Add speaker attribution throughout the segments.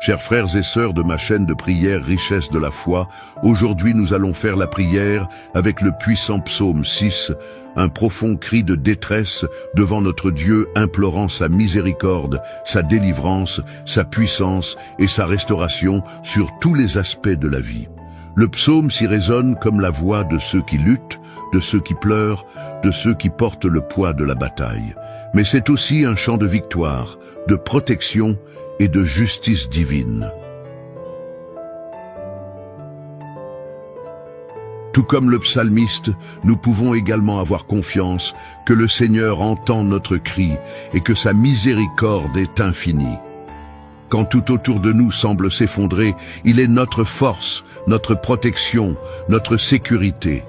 Speaker 1: Chers frères et sœurs de ma chaîne de prière Richesse de la foi, aujourd'hui nous allons faire la prière avec le puissant psaume 6, un profond cri de détresse devant notre Dieu implorant sa miséricorde, sa délivrance, sa puissance et sa restauration sur tous les aspects de la vie. Le psaume s'y résonne comme la voix de ceux qui luttent, de ceux qui pleurent, de ceux qui portent le poids de la bataille. Mais c'est aussi un chant de victoire, de protection et de justice divine. Tout comme le psalmiste, nous pouvons également avoir confiance que le Seigneur entend notre cri et que sa miséricorde est infinie. Quand tout autour de nous semble s'effondrer, il est notre force, notre protection, notre sécurité.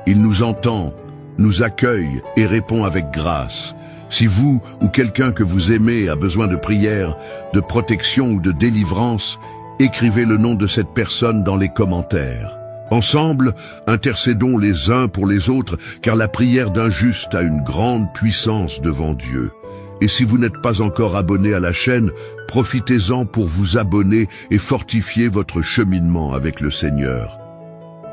Speaker 1: Il nous entend, nous accueille et répond avec grâce. Si vous ou quelqu'un que vous aimez a besoin de prière, de protection ou de délivrance, écrivez le nom de cette personne dans les commentaires. Ensemble, intercédons les uns pour les autres, car la prière d'un juste a une grande puissance devant Dieu. Et si vous n'êtes pas encore abonné à la chaîne, profitez-en pour vous abonner et fortifier votre cheminement avec le Seigneur.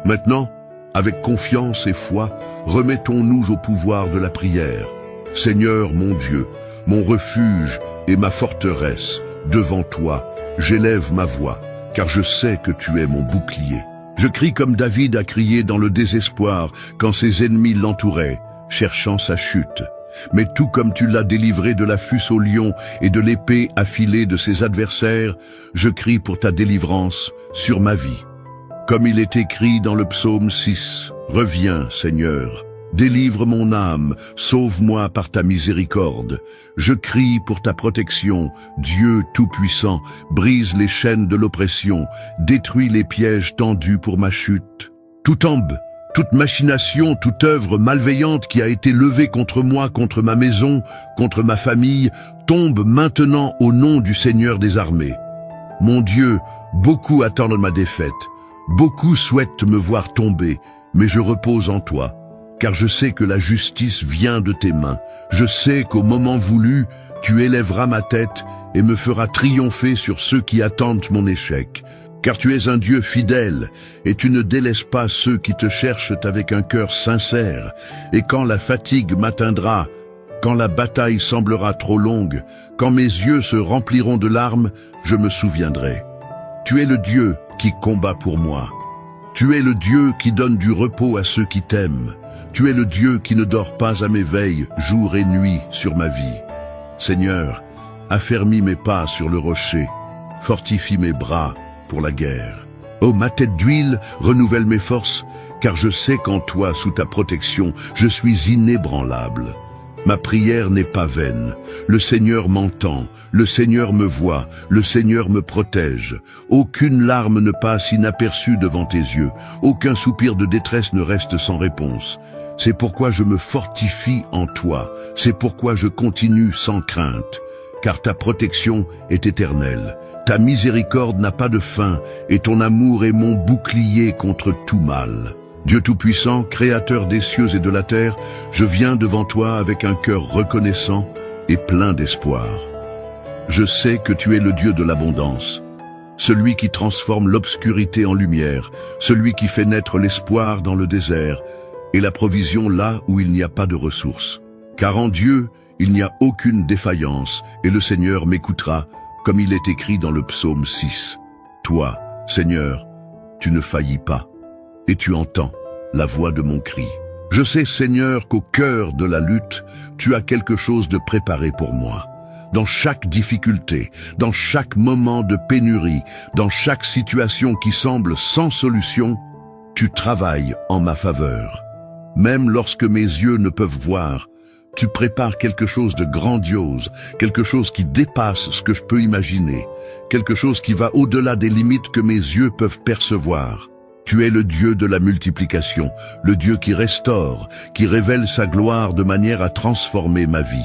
Speaker 1: Maintenant, avec confiance et foi, remettons-nous au pouvoir de la prière. Seigneur mon Dieu, mon refuge et ma forteresse, devant toi, j'élève ma voix, car je sais que tu es mon bouclier. Je crie comme David a crié dans le désespoir quand ses ennemis l'entouraient, cherchant sa chute. Mais tout comme tu l'as délivré de la fusse au lion et de l'épée affilée de ses adversaires, je crie pour ta délivrance sur ma vie. Comme il est écrit dans le psaume 6, « Reviens, Seigneur ». Délivre mon âme, sauve-moi par ta miséricorde. Je crie pour ta protection, Dieu Tout-Puissant, brise les chaînes de l'oppression, détruis les pièges tendus pour ma chute. Toute machination, toute œuvre malveillante qui a été levée contre moi, contre ma maison, contre ma famille, tombe maintenant au nom du Seigneur des armées. Mon Dieu, beaucoup attendent ma défaite, beaucoup souhaitent me voir tomber, mais je repose en toi. Car je sais que la justice vient de tes mains. Je sais qu'au moment voulu, tu élèveras ma tête et me feras triompher sur ceux qui attendent mon échec. Car tu es un Dieu fidèle et tu ne délaisses pas ceux qui te cherchent avec un cœur sincère. Et quand la fatigue m'atteindra, quand la bataille semblera trop longue, quand mes yeux se rempliront de larmes, je me souviendrai. Tu es le Dieu qui combat pour moi. Tu es le Dieu qui donne du repos à ceux qui t'aiment. Tu es le Dieu qui ne dort pas à mes veilles, jour et nuit, sur ma vie. Seigneur, affermis mes pas sur le rocher, fortifie mes bras pour la guerre. Ô ma tête d'huile, renouvelle mes forces, car je sais qu'en toi, sous ta protection, je suis inébranlable. Ma prière n'est pas vaine. Le Seigneur m'entend, le Seigneur me voit, le Seigneur me protège. Aucune larme ne passe inaperçue devant tes yeux, aucun soupir de détresse ne reste sans réponse. C'est pourquoi je me fortifie en toi, c'est pourquoi je continue sans crainte. Car ta protection est éternelle, ta miséricorde n'a pas de fin, et ton amour est mon bouclier contre tout mal. Dieu Tout-Puissant, Créateur des cieux et de la terre, je viens devant toi avec un cœur reconnaissant et plein d'espoir. Je sais que tu es le Dieu de l'abondance, celui qui transforme l'obscurité en lumière, celui qui fait naître l'espoir dans le désert et la provision là où il n'y a pas de ressources. Car en Dieu, il n'y a aucune défaillance et le Seigneur m'écoutera, comme il est écrit dans le psaume 6. Toi, Seigneur, tu ne faillis pas. Et tu entends la voix de mon cri. Je sais, Seigneur, qu'au cœur de la lutte, tu as quelque chose de préparé pour moi. Dans chaque difficulté, dans chaque moment de pénurie, dans chaque situation qui semble sans solution, tu travailles en ma faveur. Même lorsque mes yeux ne peuvent voir, tu prépares quelque chose de grandiose, quelque chose qui dépasse ce que je peux imaginer, quelque chose qui va au-delà des limites que mes yeux peuvent percevoir. Tu es le Dieu de la multiplication, le Dieu qui restaure, qui révèle sa gloire de manière à transformer ma vie.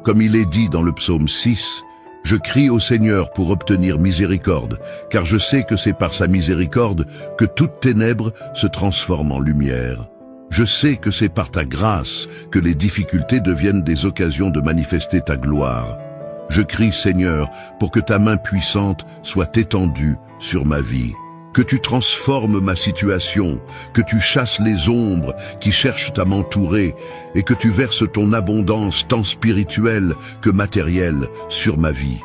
Speaker 1: Comme il est dit dans le psaume 6, je crie au Seigneur pour obtenir miséricorde, car je sais que c'est par sa miséricorde que toute ténèbre se transforme en lumière. Je sais que c'est par ta grâce que les difficultés deviennent des occasions de manifester ta gloire. Je crie, Seigneur, pour que ta main puissante soit étendue sur ma vie. Que tu transformes ma situation, que tu chasses les ombres qui cherchent à m'entourer et que tu verses ton abondance tant spirituelle que matérielle sur ma vie.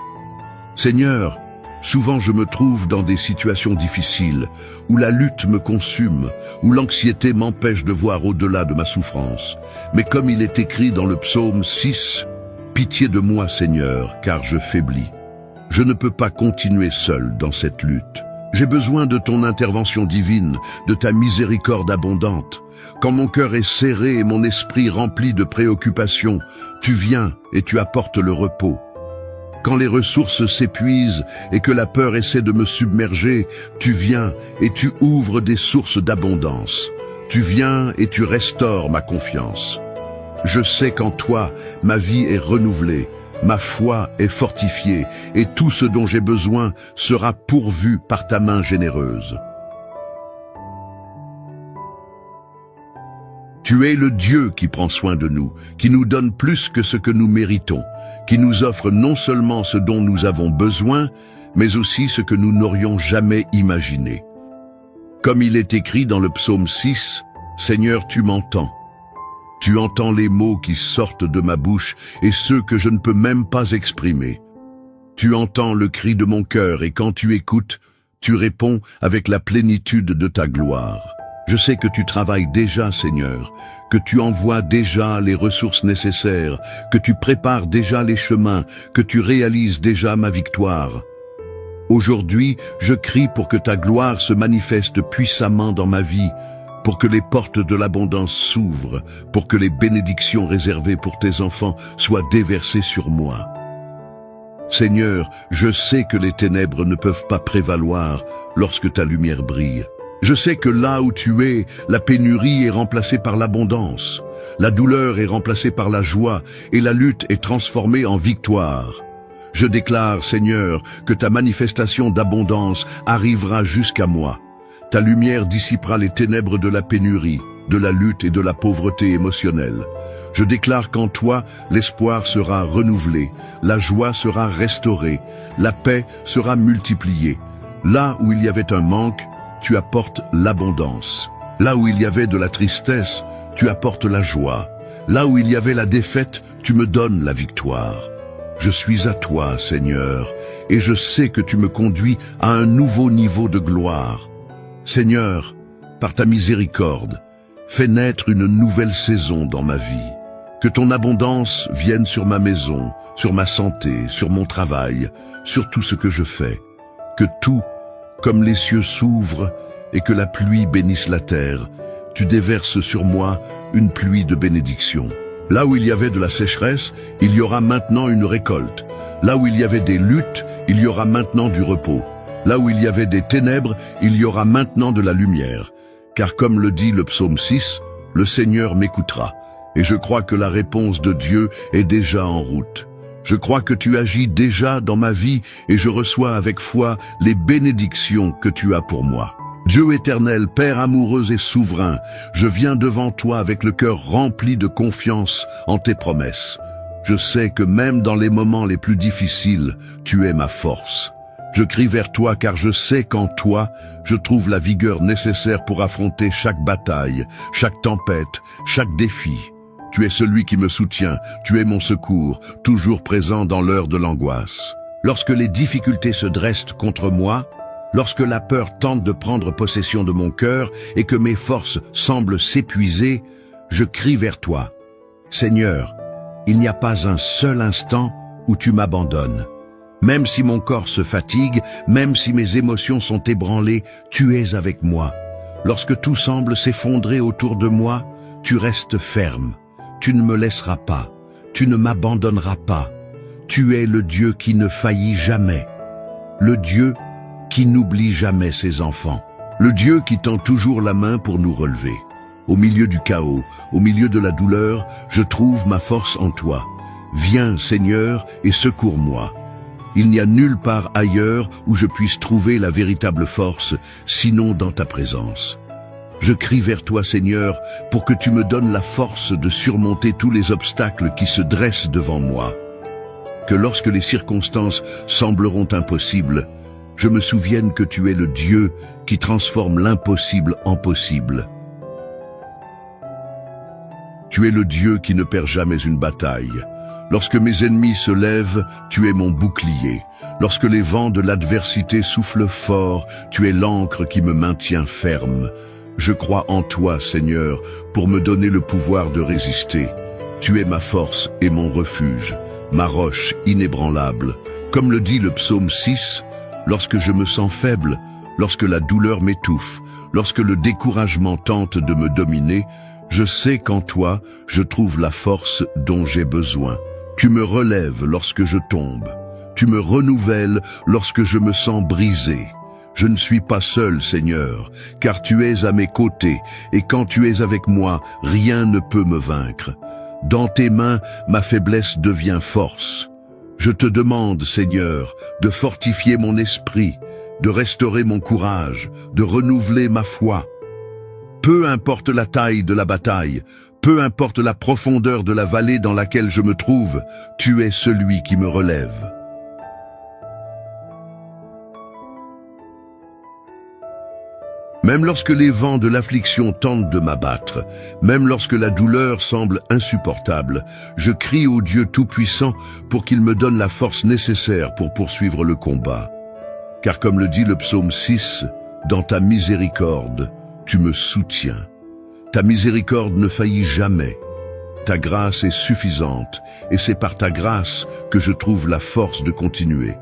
Speaker 1: Seigneur, souvent je me trouve dans des situations difficiles, où la lutte me consume, où l'anxiété m'empêche de voir au-delà de ma souffrance. Mais comme il est écrit dans le psaume 6, « Pitié de moi, Seigneur, car je faiblis. Je ne peux pas continuer seul dans cette lutte. J'ai besoin de ton intervention divine, de ta miséricorde abondante. Quand mon cœur est serré et mon esprit rempli de préoccupations, tu viens et tu apportes le repos. Quand les ressources s'épuisent et que la peur essaie de me submerger, tu viens et tu ouvres des sources d'abondance. Tu viens et tu restaures ma confiance. Je sais qu'en toi, ma vie est renouvelée. Ma foi est fortifiée et tout ce dont j'ai besoin sera pourvu par ta main généreuse. Tu es le Dieu qui prend soin de nous, qui nous donne plus que ce que nous méritons, qui nous offre non seulement ce dont nous avons besoin, mais aussi ce que nous n'aurions jamais imaginé. Comme il est écrit dans le psaume 6, « Seigneur, tu m'entends. Tu entends les mots qui sortent de ma bouche et ceux que je ne peux même pas exprimer. Tu entends le cri de mon cœur et quand tu écoutes, tu réponds avec la plénitude de ta gloire. Je sais que tu travailles déjà, Seigneur, que tu envoies déjà les ressources nécessaires, que tu prépares déjà les chemins, que tu réalises déjà ma victoire. Aujourd'hui, je crie pour que ta gloire se manifeste puissamment dans ma vie, pour que les portes de l'abondance s'ouvrent, pour que les bénédictions réservées pour tes enfants soient déversées sur moi. Seigneur, je sais que les ténèbres ne peuvent pas prévaloir lorsque ta lumière brille. Je sais que là où tu es, la pénurie est remplacée par l'abondance, la douleur est remplacée par la joie et la lutte est transformée en victoire. Je déclare, Seigneur, que ta manifestation d'abondance arrivera jusqu'à moi. Ta lumière dissipera les ténèbres de la pénurie, de la lutte et de la pauvreté émotionnelle. Je déclare qu'en toi, l'espoir sera renouvelé, la joie sera restaurée, la paix sera multipliée. Là où il y avait un manque, tu apportes l'abondance. Là où il y avait de la tristesse, tu apportes la joie. Là où il y avait la défaite, tu me donnes la victoire. Je suis à toi, Seigneur, et je sais que tu me conduis à un nouveau niveau de gloire. Seigneur, par ta miséricorde, fais naître une nouvelle saison dans ma vie. Que ton abondance vienne sur ma maison, sur ma santé, sur mon travail, sur tout ce que je fais. Que tout, comme les cieux s'ouvrent et que la pluie bénisse la terre, tu déverses sur moi une pluie de bénédiction. Là où il y avait de la sécheresse, il y aura maintenant une récolte. Là où il y avait des luttes, il y aura maintenant du repos. Là où il y avait des ténèbres, il y aura maintenant de la lumière. Car comme le dit le psaume 6, le Seigneur m'écoutera. Et je crois que la réponse de Dieu est déjà en route. Je crois que tu agis déjà dans ma vie et je reçois avec foi les bénédictions que tu as pour moi. Dieu éternel, Père amoureux et souverain, je viens devant toi avec le cœur rempli de confiance en tes promesses. Je sais que même dans les moments les plus difficiles, tu es ma force. Je crie vers toi car je sais qu'en toi, je trouve la vigueur nécessaire pour affronter chaque bataille, chaque tempête, chaque défi. Tu es celui qui me soutient, tu es mon secours, toujours présent dans l'heure de l'angoisse. Lorsque les difficultés se dressent contre moi, lorsque la peur tente de prendre possession de mon cœur et que mes forces semblent s'épuiser, je crie vers toi. Seigneur, il n'y a pas un seul instant où tu m'abandonnes. Même si mon corps se fatigue, même si mes émotions sont ébranlées, tu es avec moi. Lorsque tout semble s'effondrer autour de moi, tu restes ferme. Tu ne me laisseras pas. Tu ne m'abandonneras pas. Tu es le Dieu qui ne faillit jamais. Le Dieu qui n'oublie jamais ses enfants. Le Dieu qui tend toujours la main pour nous relever. Au milieu du chaos, au milieu de la douleur, je trouve ma force en toi. Viens, Seigneur, et secours-moi. Il n'y a nulle part ailleurs où je puisse trouver la véritable force, sinon dans ta présence. Je crie vers toi, Seigneur, pour que tu me donnes la force de surmonter tous les obstacles qui se dressent devant moi. que lorsque les circonstances sembleront impossibles, je me souvienne que tu es le Dieu qui transforme l'impossible en possible. Tu es le Dieu qui ne perd jamais une bataille. Lorsque mes ennemis se lèvent, tu es mon bouclier. Lorsque les vents de l'adversité soufflent fort, tu es l'ancre qui me maintient ferme. Je crois en toi, Seigneur, pour me donner le pouvoir de résister. Tu es ma force et mon refuge, ma roche inébranlable. Comme le dit le psaume 6, lorsque je me sens faible, lorsque la douleur m'étouffe, lorsque le découragement tente de me dominer, je sais qu'en toi, je trouve la force dont j'ai besoin. Tu me relèves lorsque je tombe. Tu me renouvelles lorsque je me sens brisé. Je ne suis pas seul, Seigneur, car tu es à mes côtés, et quand tu es avec moi, rien ne peut me vaincre. Dans tes mains, ma faiblesse devient force. Je te demande, Seigneur, de fortifier mon esprit, de restaurer mon courage, de renouveler ma foi. Peu importe la taille de la bataille, peu importe la profondeur de la vallée dans laquelle je me trouve, tu es celui qui me relève. Même lorsque les vents de l'affliction tentent de m'abattre, même lorsque la douleur semble insupportable, je crie au Dieu Tout-Puissant pour qu'il me donne la force nécessaire pour poursuivre le combat. Car comme le dit le psaume 6, dans ta miséricorde, tu me soutiens. Ta miséricorde ne faillit jamais. Ta grâce est suffisante, et c'est par ta grâce que je trouve la force de continuer.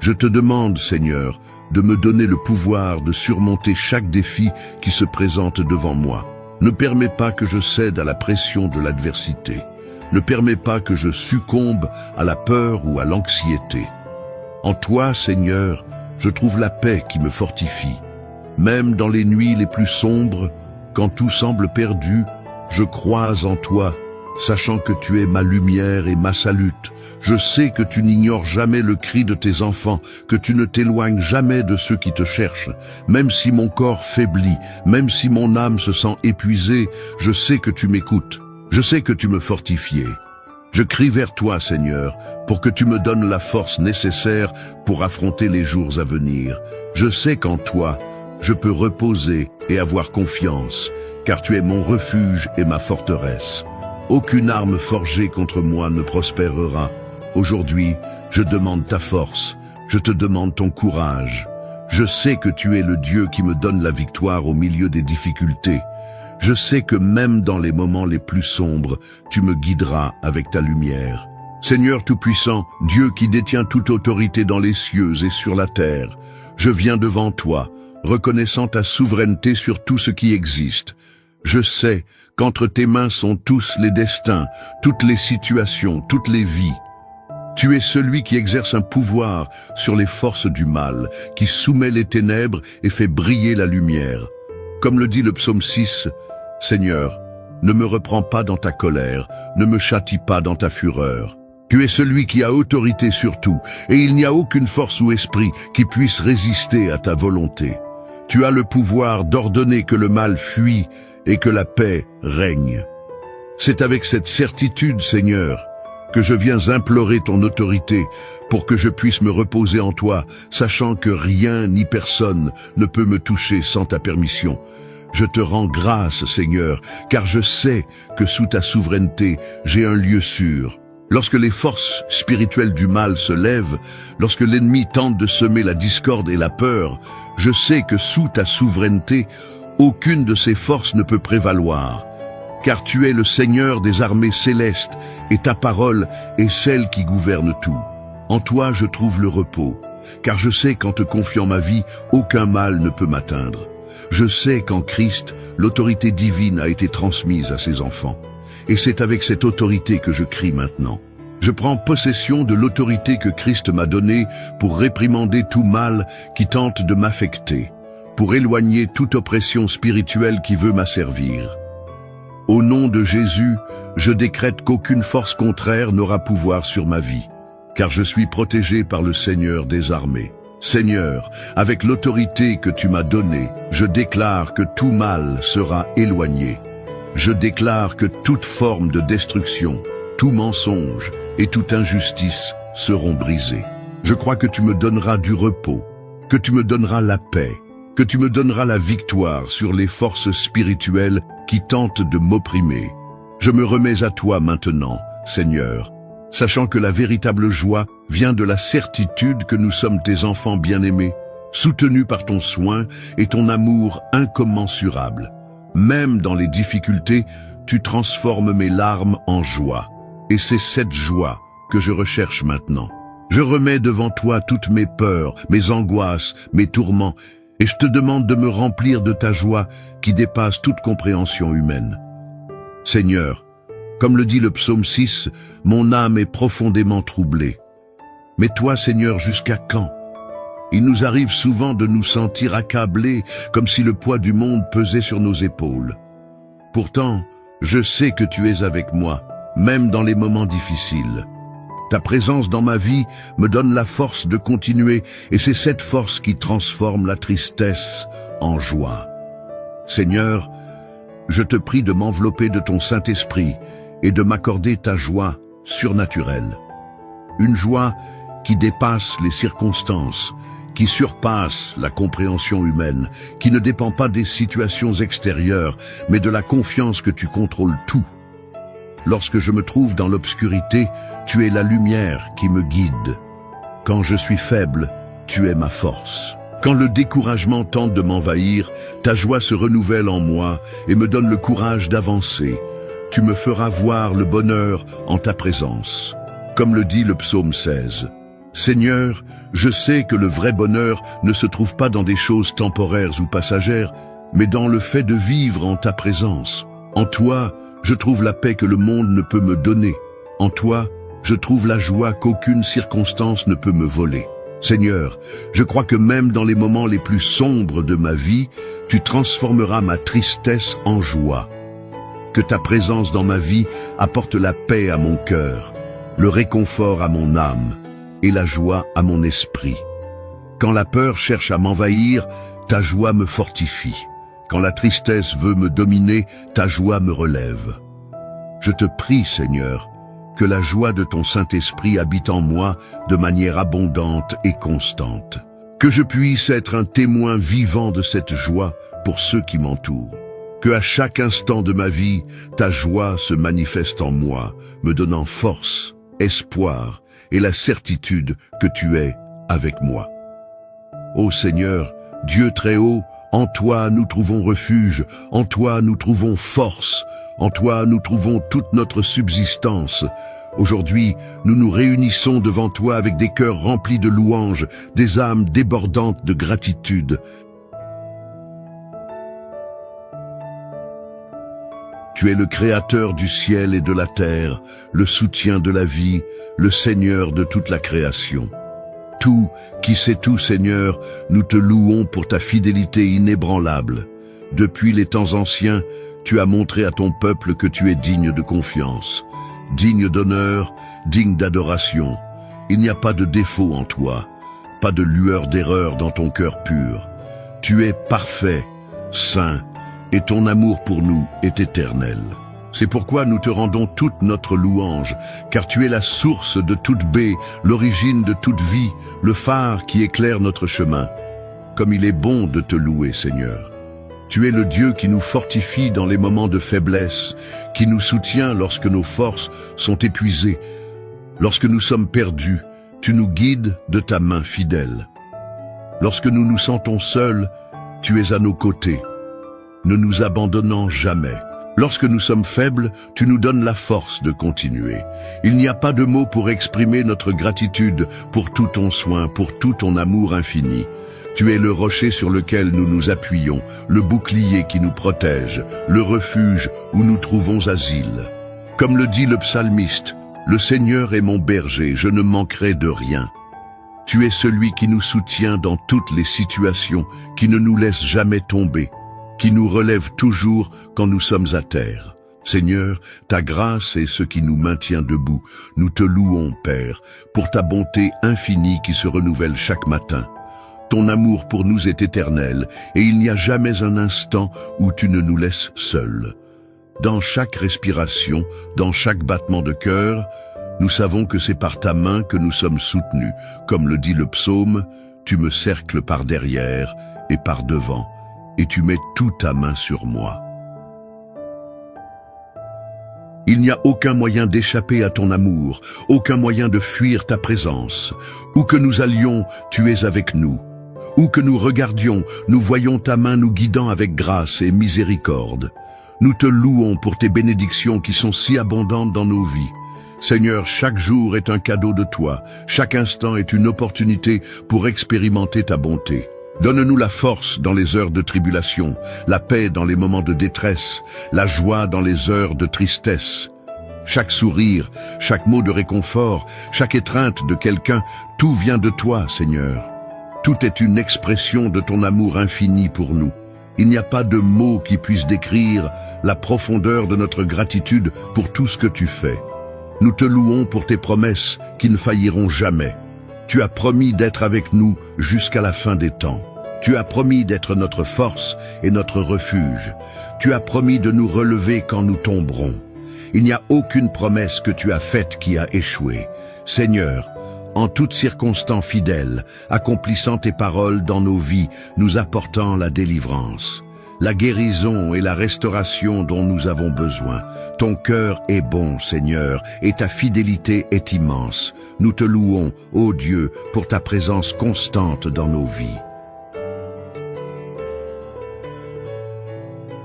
Speaker 1: Je te demande, Seigneur, de me donner le pouvoir de surmonter chaque défi qui se présente devant moi. Ne permets pas que je cède à la pression de l'adversité. Ne permets pas que je succombe à la peur ou à l'anxiété. En toi, Seigneur, je trouve la paix qui me fortifie. Même dans les nuits les plus sombres, quand tout semble perdu, je crois en toi, sachant que tu es ma lumière et ma salute. Je sais que tu n'ignores jamais le cri de tes enfants, que tu ne t'éloignes jamais de ceux qui te cherchent. Même si mon corps faiblit, même si mon âme se sent épuisée, je sais que tu m'écoutes. Je sais que tu me fortifies. Je crie vers toi, Seigneur, pour que tu me donnes la force nécessaire pour affronter les jours à venir. Je sais qu'en toi, je peux reposer et avoir confiance, car tu es mon refuge et ma forteresse. Aucune arme forgée contre moi ne prospérera. Aujourd'hui, je demande ta force, je te demande ton courage. Je sais que tu es le Dieu qui me donne la victoire au milieu des difficultés. Je sais que même dans les moments les plus sombres, tu me guideras avec ta lumière. Seigneur Tout-Puissant, Dieu qui détient toute autorité dans les cieux et sur la terre, je viens devant toi, reconnaissant ta souveraineté sur tout ce qui existe. Je sais qu'entre tes mains sont tous les destins, toutes les situations, toutes les vies. Tu es celui qui exerce un pouvoir sur les forces du mal, qui soumet les ténèbres et fait briller la lumière. Comme le dit le psaume 6, « Seigneur, ne me reprends pas dans ta colère, ne me châtie pas dans ta fureur. Tu es celui qui a autorité sur tout, et il n'y a aucune force ou esprit qui puisse résister à ta volonté. Tu as le pouvoir d'ordonner que le mal fuit et que la paix règne. C'est avec cette certitude, Seigneur, que je viens implorer ton autorité pour que je puisse me reposer en toi, sachant que rien ni personne ne peut me toucher sans ta permission. Je te rends grâce, Seigneur, car je sais que sous ta souveraineté, j'ai un lieu sûr. Lorsque les forces spirituelles du mal se lèvent, lorsque l'ennemi tente de semer la discorde et la peur, je sais que sous ta souveraineté, aucune de ces forces ne peut prévaloir. Car tu es le Seigneur des armées célestes, et ta parole est celle qui gouverne tout. En toi je trouve le repos, car je sais qu'en te confiant ma vie, aucun mal ne peut m'atteindre. Je sais qu'en Christ, l'autorité divine a été transmise à ses enfants. Et c'est avec cette autorité que je crie maintenant. Je prends possession de l'autorité que Christ m'a donnée pour réprimander tout mal qui tente de m'affecter, pour éloigner toute oppression spirituelle qui veut m'asservir. Au nom de Jésus, je décrète qu'aucune force contraire n'aura pouvoir sur ma vie, car je suis protégé par le Seigneur des armées. Seigneur, avec l'autorité que tu m'as donnée, je déclare que tout mal sera éloigné. Je déclare que toute forme de destruction, tout mensonge et toute injustice seront brisées. Je crois que tu me donneras du repos, que tu me donneras la paix, que tu me donneras la victoire sur les forces spirituelles qui tentent de m'opprimer. Je me remets à toi maintenant, Seigneur, sachant que la véritable joie vient de la certitude que nous sommes tes enfants bien-aimés, soutenus par ton soin et ton amour incommensurable. Même dans les difficultés, tu transformes mes larmes en joie. Et c'est cette joie que je recherche maintenant. Je remets devant toi toutes mes peurs, mes angoisses, mes tourments, et je te demande de me remplir de ta joie qui dépasse toute compréhension humaine. Seigneur, comme le dit le psaume 6, mon âme est profondément troublée. Mais toi, Seigneur, jusqu'à quand? Il nous arrive souvent de nous sentir accablés, comme si le poids du monde pesait sur nos épaules. Pourtant, je sais que tu es avec moi, même dans les moments difficiles. Ta présence dans ma vie me donne la force de continuer, et c'est cette force qui transforme la tristesse en joie. Seigneur, je te prie de m'envelopper de ton Saint-Esprit et de m'accorder ta joie surnaturelle. Une joie qui dépasse les circonstances, qui surpasse la compréhension humaine, qui ne dépend pas des situations extérieures, mais de la confiance que tu contrôles tout. Lorsque je me trouve dans l'obscurité, tu es la lumière qui me guide. Quand je suis faible, tu es ma force. Quand le découragement tente de m'envahir, ta joie se renouvelle en moi et me donne le courage d'avancer. Tu me feras voir le bonheur en ta présence. Comme le dit le psaume 16. Seigneur, je sais que le vrai bonheur ne se trouve pas dans des choses temporaires ou passagères, mais dans le fait de vivre en ta présence. En toi, je trouve la paix que le monde ne peut me donner. En toi, je trouve la joie qu'aucune circonstance ne peut me voler. Seigneur, je crois que même dans les moments les plus sombres de ma vie, tu transformeras ma tristesse en joie. Que ta présence dans ma vie apporte la paix à mon cœur, le réconfort à mon âme et la joie à mon esprit. Quand la peur cherche à m'envahir, ta joie me fortifie. Quand la tristesse veut me dominer, ta joie me relève. Je te prie, Seigneur, que la joie de ton Saint-Esprit habite en moi de manière abondante et constante. Que je puisse être un témoin vivant de cette joie pour ceux qui m'entourent. Que à chaque instant de ma vie, ta joie se manifeste en moi, me donnant force, espoir et la certitude que tu es avec moi. Ô Seigneur, Dieu très haut, en toi nous trouvons refuge, en toi nous trouvons force, en toi nous trouvons toute notre subsistance. Aujourd'hui, nous nous réunissons devant toi avec des cœurs remplis de louanges, des âmes débordantes de gratitude. Tu es le Créateur du ciel et de la terre, le soutien de la vie, le Seigneur de toute la création. Tout, qui sais tout, Seigneur, nous te louons pour ta fidélité inébranlable. Depuis les temps anciens, tu as montré à ton peuple que tu es digne de confiance, digne d'honneur, digne d'adoration. Il n'y a pas de défaut en toi, pas de lueur d'erreur dans ton cœur pur. Tu es parfait, saint, et ton amour pour nous est éternel. C'est pourquoi nous te rendons toute notre louange, car tu es la source de toute baie, l'origine de toute vie, le phare qui éclaire notre chemin. Comme il est bon de te louer, Seigneur. Tu es le Dieu qui nous fortifie dans les moments de faiblesse, qui nous soutient lorsque nos forces sont épuisées. Lorsque nous sommes perdus, tu nous guides de ta main fidèle. Lorsque nous nous sentons seuls, tu es à nos côtés, ne nous abandonnant jamais. Lorsque nous sommes faibles, tu nous donnes la force de continuer. Il n'y a pas de mots pour exprimer notre gratitude pour tout ton soin, pour tout ton amour infini. Tu es le rocher sur lequel nous nous appuyons, le bouclier qui nous protège, le refuge où nous trouvons asile. Comme le dit le psalmiste, « Le Seigneur est mon berger, je ne manquerai de rien ». Tu es celui qui nous soutient dans toutes les situations, qui ne nous laisse jamais tomber, qui nous relève toujours quand nous sommes à terre. Seigneur, ta grâce est ce qui nous maintient debout. Nous te louons, Père, pour ta bonté infinie qui se renouvelle chaque matin. Ton amour pour nous est éternel, et il n'y a jamais un instant où tu ne nous laisses seuls. Dans chaque respiration, dans chaque battement de cœur, Nous savons que c'est par ta main que nous sommes soutenus. Comme le dit le psaume, tu me cercles par derrière et par devant, et tu mets toute ta main sur moi. Il n'y a aucun moyen d'échapper à ton amour, aucun moyen de fuir ta présence. Où que nous allions, tu es avec nous. Où que nous regardions, nous voyons ta main nous guidant avec grâce et miséricorde. Nous te louons pour tes bénédictions qui sont si abondantes dans nos vies. Seigneur, chaque jour est un cadeau de toi, chaque instant est une opportunité pour expérimenter ta bonté. Donne-nous la force dans les heures de tribulation, la paix dans les moments de détresse, la joie dans les heures de tristesse. Chaque sourire, chaque mot de réconfort, chaque étreinte de quelqu'un, tout vient de toi, Seigneur. Tout est une expression de ton amour infini pour nous. Il n'y a pas de mots qui puissent décrire la profondeur de notre gratitude pour tout ce que tu fais. Nous te louons pour tes promesses qui ne failliront jamais. Tu as promis d'être avec nous jusqu'à la fin des temps. Tu as promis d'être notre force et notre refuge. Tu as promis de nous relever quand nous tomberons. Il n'y a aucune promesse que tu as faite qui a échoué. Seigneur, en toutes circonstances fidèles, accomplissant tes paroles dans nos vies, nous apportant la délivrance, la guérison et la restauration dont nous avons besoin. Ton cœur est bon, Seigneur, et ta fidélité est immense. Nous te louons, ô Dieu, pour ta présence constante dans nos vies.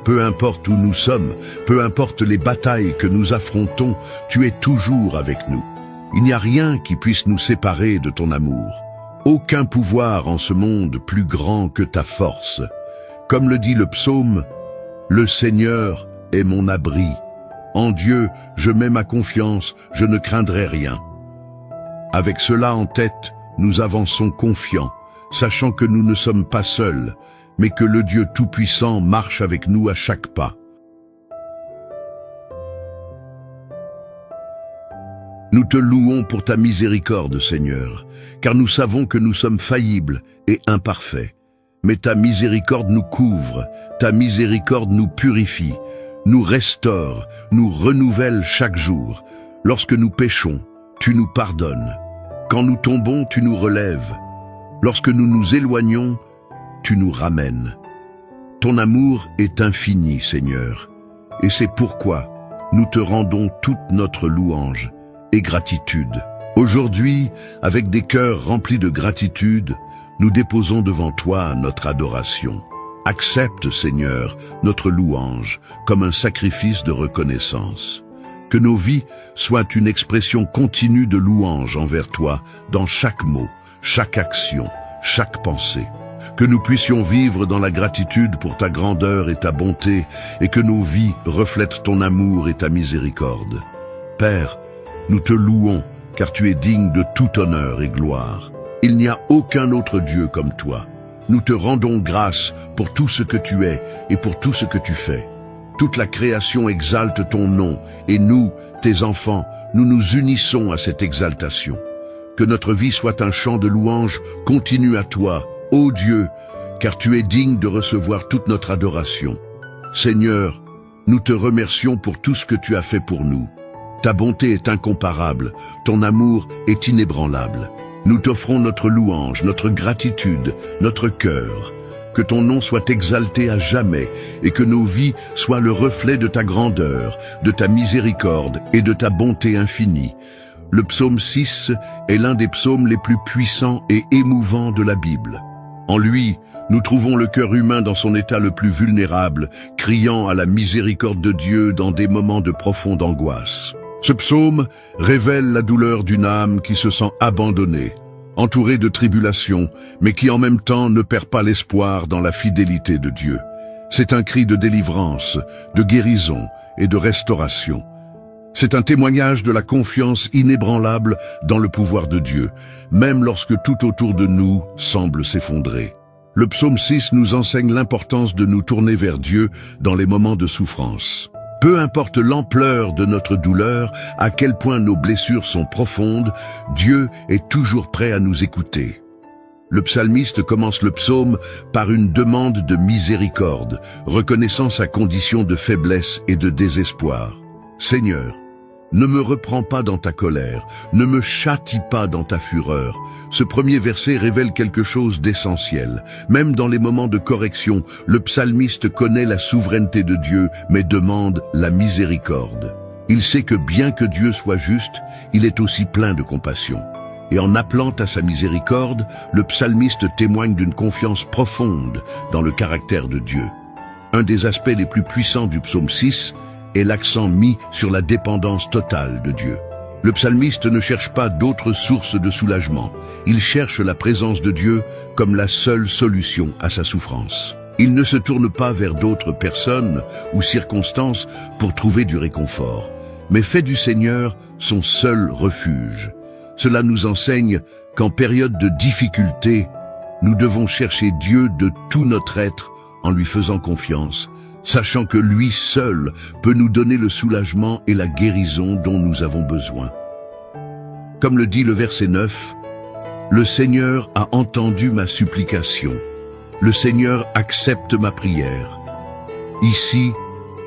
Speaker 1: Peu importe où nous sommes, peu importe les batailles que nous affrontons, tu es toujours avec nous. Il n'y a rien qui puisse nous séparer de ton amour. Aucun pouvoir en ce monde plus grand que ta force. Comme le dit le psaume, « Le Seigneur est mon abri. En Dieu, je mets ma confiance, je ne craindrai rien. » Avec cela en tête, nous avançons confiants, sachant que nous ne sommes pas seuls, mais que le Dieu Tout-Puissant marche avec nous à chaque pas. Nous te louons pour ta miséricorde, Seigneur, car nous savons que nous sommes faillibles et imparfaits. Mais ta miséricorde nous couvre, ta miséricorde nous purifie, nous restaure, nous renouvelle chaque jour. Lorsque nous péchons, tu nous pardonnes. Quand nous tombons, tu nous relèves. Lorsque nous nous éloignons, tu nous ramènes. Ton amour est infini, Seigneur, et c'est pourquoi nous te rendons toute notre louange et gratitude. Aujourd'hui, avec des cœurs remplis de gratitude, nous déposons devant toi notre adoration. Accepte, Seigneur, notre louange comme un sacrifice de reconnaissance. Que nos vies soient une expression continue de louange envers toi dans chaque mot, chaque action, chaque pensée. Que nous puissions vivre dans la gratitude pour ta grandeur et ta bonté, et que nos vies reflètent ton amour et ta miséricorde. Père, nous te louons, car tu es digne de tout honneur et gloire. Il n'y a aucun autre Dieu comme toi. Nous te rendons grâce pour tout ce que tu es et pour tout ce que tu fais. Toute la création exalte ton nom, et nous, tes enfants, nous nous unissons à cette exaltation. Que notre vie soit un chant de louange continu à toi, ô Dieu, car tu es digne de recevoir toute notre adoration. Seigneur, nous te remercions pour tout ce que tu as fait pour nous. Ta bonté est incomparable, ton amour est inébranlable. Nous t'offrons notre louange, notre gratitude, notre cœur. Que ton nom soit exalté à jamais et que nos vies soient le reflet de ta grandeur, de ta miséricorde et de ta bonté infinie. Le psaume 6 est l'un des psaumes les plus puissants et émouvants de la Bible. En lui, nous trouvons le cœur humain dans son état le plus vulnérable, criant à la miséricorde de Dieu dans des moments de profonde angoisse. Ce psaume révèle la douleur d'une âme qui se sent abandonnée, entourée de tribulations, mais qui en même temps ne perd pas l'espoir dans la fidélité de Dieu. C'est un cri de délivrance, de guérison et de restauration. C'est un témoignage de la confiance inébranlable dans le pouvoir de Dieu, même lorsque tout autour de nous semble s'effondrer. Le psaume 6 nous enseigne l'importance de nous tourner vers Dieu dans les moments de souffrance. Peu importe l'ampleur de notre douleur, à quel point nos blessures sont profondes, Dieu est toujours prêt à nous écouter. Le psalmiste commence le psaume par une demande de miséricorde, reconnaissant sa condition de faiblesse et de désespoir. Seigneur, Ne me reprends pas dans ta colère, ne me châtie pas dans ta fureur. Ce premier verset révèle quelque chose d'essentiel. Même dans les moments de correction, le psalmiste connaît la souveraineté de Dieu, mais demande la miséricorde. Il sait que bien que Dieu soit juste, il est aussi plein de compassion. Et en appelant à sa miséricorde, le psalmiste témoigne d'une confiance profonde dans le caractère de Dieu. Un des aspects les plus puissants du psaume 6 est l'accent mis sur la dépendance totale de Dieu. Le psalmiste ne cherche pas d'autres sources de soulagement. Il cherche la présence de Dieu comme la seule solution à sa souffrance. Il ne se tourne pas vers d'autres personnes ou circonstances pour trouver du réconfort, mais fait du Seigneur son seul refuge. Cela nous enseigne qu'en période de difficulté, nous devons chercher Dieu de tout notre être en lui faisant confiance, sachant que lui seul peut nous donner le soulagement et la guérison dont nous avons besoin. Comme le dit le verset 9, « Le Seigneur a entendu ma supplication. Le Seigneur accepte ma prière. » Ici,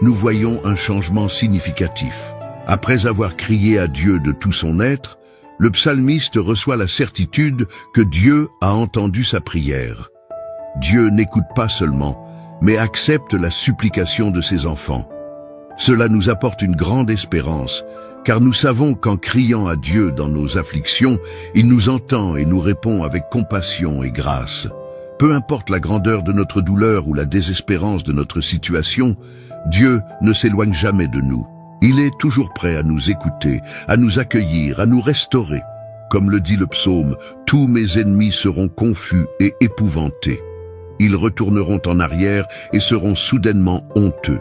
Speaker 1: nous voyons un changement significatif. Après avoir crié à Dieu de tout son être, le psalmiste reçoit la certitude que Dieu a entendu sa prière. Dieu n'écoute pas seulement, mais accepte la supplication de ses enfants. Cela nous apporte une grande espérance, car nous savons qu'en criant à Dieu dans nos afflictions, il nous entend et nous répond avec compassion et grâce. Peu importe la grandeur de notre douleur ou la désespérance de notre situation, Dieu ne s'éloigne jamais de nous. Il est toujours prêt à nous écouter, à nous accueillir, à nous restaurer. Comme le dit le psaume, « Tous mes ennemis seront confus et épouvantés. Ils retourneront en arrière et seront soudainement honteux. »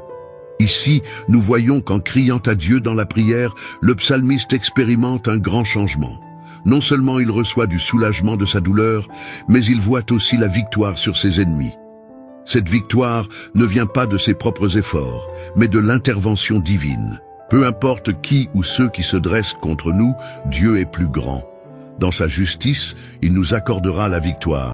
Speaker 1: Ici, nous voyons qu'en criant à Dieu dans la prière, le psalmiste expérimente un grand changement. Non seulement il reçoit du soulagement de sa douleur, mais il voit aussi la victoire sur ses ennemis. Cette victoire ne vient pas de ses propres efforts, mais de l'intervention divine. Peu importe qui ou ceux qui se dressent contre nous, Dieu est plus grand. Dans sa justice, il nous accordera la victoire.